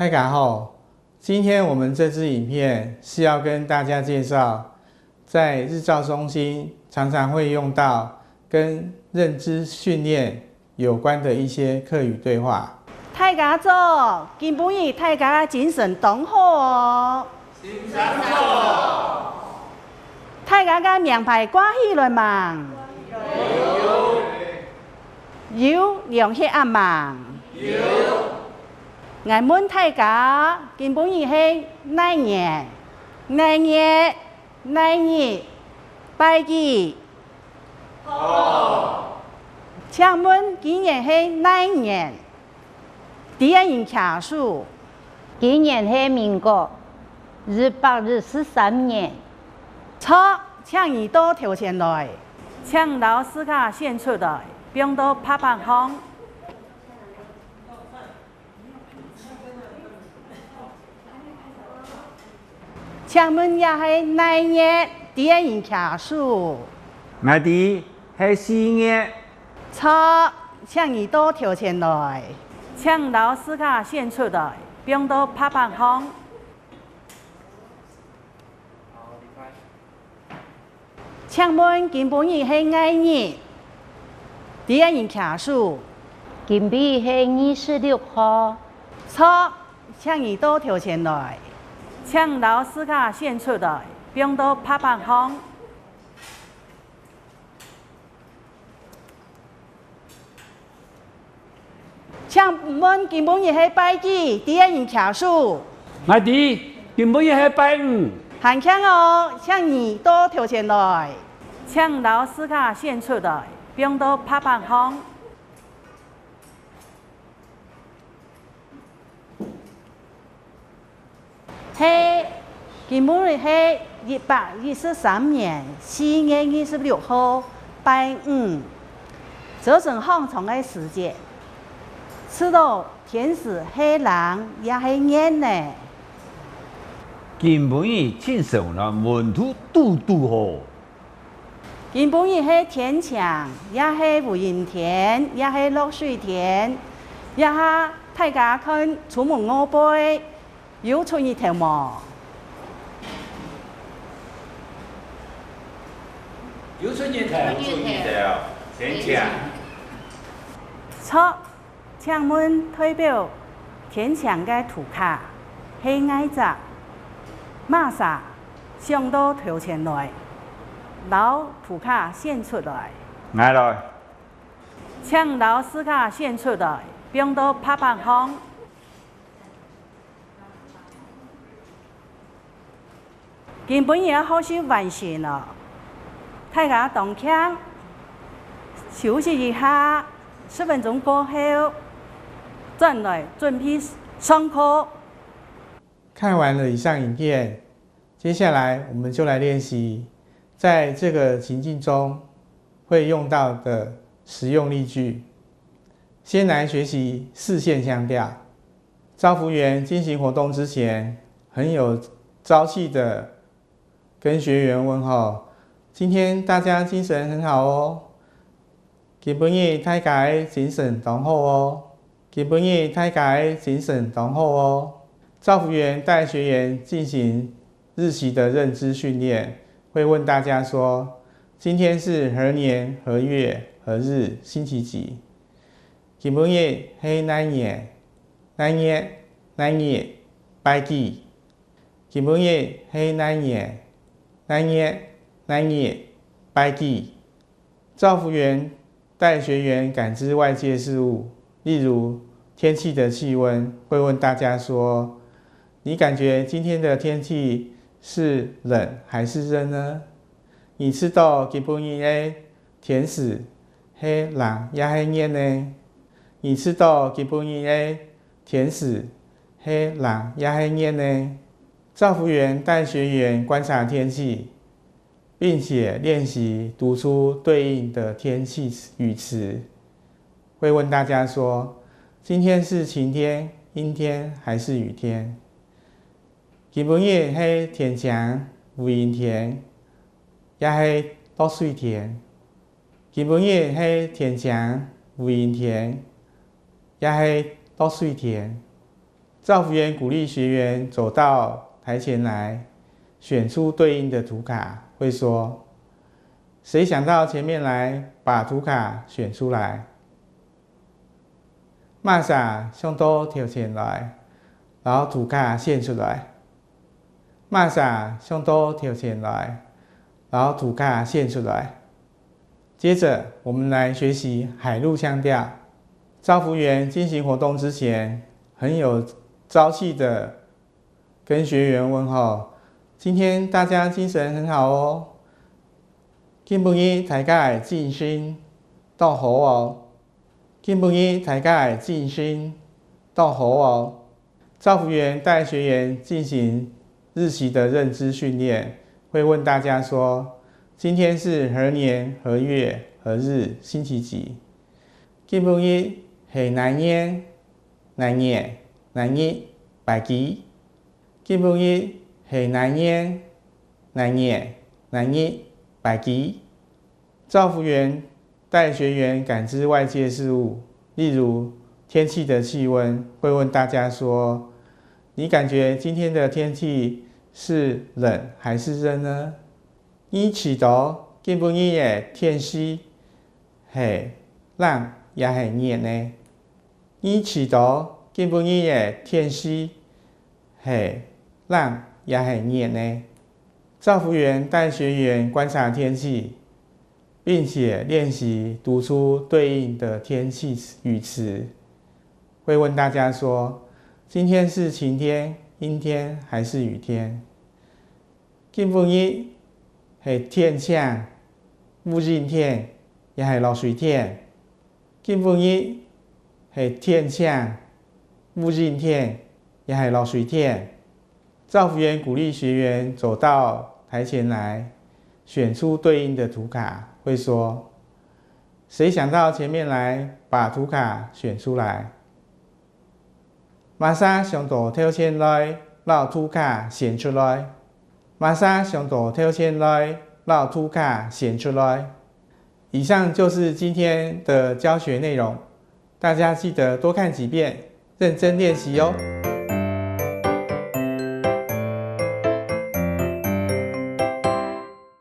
太嘎后，今天我们这支影片是要跟大家介绍，在日照中心常常会用到跟认知训练有关的一些客语对话。大家做，今晡日大家精神同好哦。精神好。大家嘅名牌挂起来嘛？有两血阿嘛？有。我问大家，今晡日係哪年？哪月？哪日？拜幾？好。請問今年係哪年？第一人卡數。今年係民國1813年。錯，請耳朵調前來，請老師卡獻出來，並到拍拍風。請問也係哪月第一人卡數？我哋係4月。錯，請耳朵調前來，請老師卡獻出來，並到拍拍風。請問今晡日係哪日？第一人卡數？今晡日係26號。錯，請耳朵調前來，請老師卡獻出來，並到拍拍風。請問今晡日係拜幾？第一人卡數？我哋今晡日係拜5。行腔哦，請耳朵調前來，請老師卡獻出來，並到拍拍風。係今晡日係1813年4月26號，拜5，這是放長的時節，吃到天時係冷也係熱呢。今晡日天上啦，溫度嘟嘟好。今晡日係天晴，也係無陰天，也係落水天，也係大家看出門我背，有春日頭毛。有春日頭，天晴。錯，請問代表天晴嘅圖卡係愛雜。馬上上到頭前來，老圖卡獻出來。我來。請老師卡獻出來，並到拍拍風。今晡日好少完成了，大家動槍休息一下，10分鐘過後，再來準備上課。看完了以上影片，接下来我们就来练习在这个情境中会用到的实用例句。先来学习4线腔调。招服员进行活动之前，很有朝气的跟学员问候：“今天大家精神很好哦，今晡日大家精神同好哦，今晡日大家精神同好哦。”照服员带学员进行日期的认知训练，会问大家说：“今天是何年何月何日星期几？今晡日係哪年哪月哪日拜幾？今晡日係哪年哪月哪日拜幾？”照服员带学员感知外界事物，例如天气的气温，会问大家说：“你感觉今天的天气是冷还是热呢？你知道今晡日的天時係冷也係熱呢？你知道今晡日的天時係冷也係熱呢？”照服员带学员观察天气，并且练习读出对应的天气语词，会问大家说：“今天是晴天、阴天还是雨天？今晡日係天晴、有陰天，也係落水天。今晡日係天晴、有陰天，也係落水天。”照服员鼓励学员走到台前来，选出对应的图卡，会说：谁想到前面来，把图卡选出来。马上向都跳前来，然后图卡现出来。马上向都跳前来，然后图卡现出来。接着，我们来学习海陆腔调。照服员进行活动之前，很有朝气的跟学员问候：今天大家精神很好哦。今晡日大家的精神都好哦。今晡日大家的精神都好哦。照服员带学员进行日期的认知训练，会问大家说：今天是何年何月何日星期几？今晡日是哪年哪月哪日拜几？今晡日是哪年哪月哪日拜几？照服员带学员感知外界事物，例如天气的气温，会问大家说：你感觉今天的天气是冷还是热呢？你知道今晡日的天气是冷也是热呢？你知道今晡日的天气是冷也是热呢？照服员带学员观察天气，并且练习读出对应的天气语词，会问大家说：今天是晴天、阴天还是雨天？今晡日是天晴、无阴天也是落水天？今晡日是天晴、无阴天也是落水天？照服员鼓励学员走到台前来，选出对应的图卡，会说：谁想到前面来，把图卡选出来。马上上到跳前来，把图卡选出来。马上上到跳前来，把图卡选出来。以上就是今天的教学内容，大家记得多看几遍，认真练习哦。